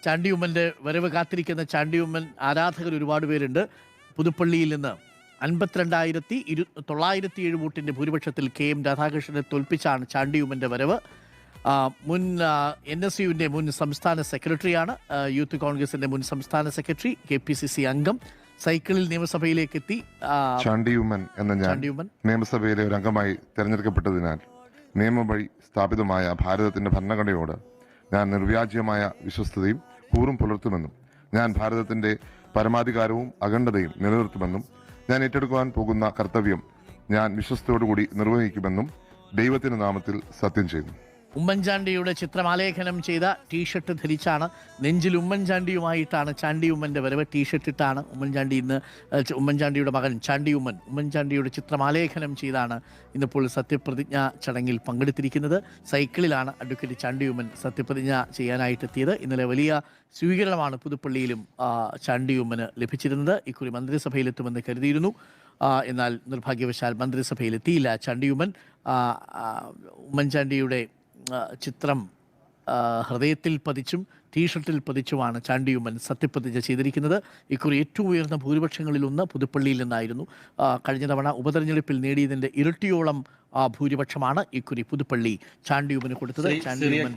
ചാണ്ടിയുമ്മൻ്റെ വരവ് കാത്തിരിക്കുന്ന ചാണ്ടിയുമ്മൻ ആരാധകർ ഒരുപാട് പേരുണ്ട്. പുതുപ്പള്ളിയിൽ നിന്ന് 52,907 വോട്ടിൻ്റെ ഭൂരിപക്ഷത്തിൽ KM രാധാകൃഷ്ണനെ തോൽപ്പിച്ചാണ് ചാണ്ടിയുമ്മൻ്റെ വരവ്. മുൻ NSUവിൻ്റെ മുൻ സംസ്ഥാന സെക്രട്ടറിയാണ്, യൂത്ത് കോൺഗ്രസിൻ്റെ മുൻ സംസ്ഥാന സെക്രട്ടറി, KPCC അംഗം. സൈക്കിളിൽ നിയമസഭയിലേക്ക് എത്തി. ചാണ്ടിയുമ്മൻ എന്ന ഞാൻ നിയമസഭയിലെ ഒരു അംഗമായി തെരഞ്ഞെടുക്കപ്പെട്ടതിനാൽ നിയമവഴി സ്ഥാപിതമായ ഭാരതത്തിന്റെ ഭരണഘടനയോട് ഞാൻ നിർവ്യാജ്യമായ വിശ്വസ്തതയും കൂറും പുലർത്തുമെന്നും ഞാൻ ഭാരതത്തിന്റെ പരമാധികാരവും അഖണ്ഡതയും നിലനിർത്തുമെന്നും ഞാൻ ഏറ്റെടുക്കുവാൻ പോകുന്ന കർത്തവ്യം ഞാൻ വിശ്വസ്തയോടുകൂടി നിർവഹിക്കുമെന്നും ദൈവത്തിന്റെ നാമത്തിൽ സത്യം ചെയ്യുന്നു. ഉമ്മൻചാണ്ടിയുടെ ചിത്രമാലേഖനം ചെയ്ത ടീഷർട്ട് ധരിച്ചാണ്, നെഞ്ചിൽ ഉമ്മൻചാണ്ടിയുമായിട്ടാണ് ചാണ്ടിയുമ്മൻ്റെ വരവ്. ടീഷർട്ട് ഇട്ടാണ് ഉമ്മൻചാണ്ടിയുടെ മകൻ ചാണ്ടിയുമ്മൻ ഉമ്മൻചാണ്ടിയുടെ ചിത്രമാലേഖനം ചെയ്താണ് ഇന്നിപ്പോൾ സത്യപ്രതിജ്ഞ ചടങ്ങിൽ പങ്കെടുത്തിരിക്കുന്നത്. സൈക്കിളിലാണ് അഡ്വക്കേറ്റ് ചാണ്ടിയുമ്മൻ സത്യപ്രതിജ്ഞ ചെയ്യാനായിട്ടെത്തിയത്. ഇന്നലെ വലിയ സ്വീകരണമാണ് പുതുപ്പള്ളിയിലും ചാണ്ടിയുമ്മന് ലഭിച്ചിരുന്നത്. ഇക്കുറി മന്ത്രിസഭയിലെത്തുമെന്ന് കരുതിയിരുന്നു. എന്നാൽ നിർഭാഗ്യവശാൽ മന്ത്രിസഭയിലെത്തിയില്ല ചാണ്ടിയുമ്മൻ. ഉമ്മൻചാണ്ടിയുടെ ചിത്രം ഹൃദയത്തിൽ പതിച്ചും ടീഷർട്ടിൽ പതിച്ചുമാണ് ചാണ്ടിയുമ്മൻ സത്യപ്രതിജ്ഞ ചെയ്തിരിക്കുന്നത്. ഇക്കുറി ഏറ്റവും ഉയർന്ന ഭൂരിപക്ഷങ്ങളിലൊന്ന് പുതുപ്പള്ളിയിൽ നിന്നായിരുന്നു. കഴിഞ്ഞ തവണ ഉപതെരഞ്ഞെടുപ്പിൽ നേടിയതിൻ്റെ ഇരട്ടിയോളം ഭൂരിപക്ഷമാണ് ഇക്കുറി പുതുപ്പള്ളി ചാണ്ടിയുമ്മന് കൊടുത്തത്. ചാണ്ടിയുമ്മൻ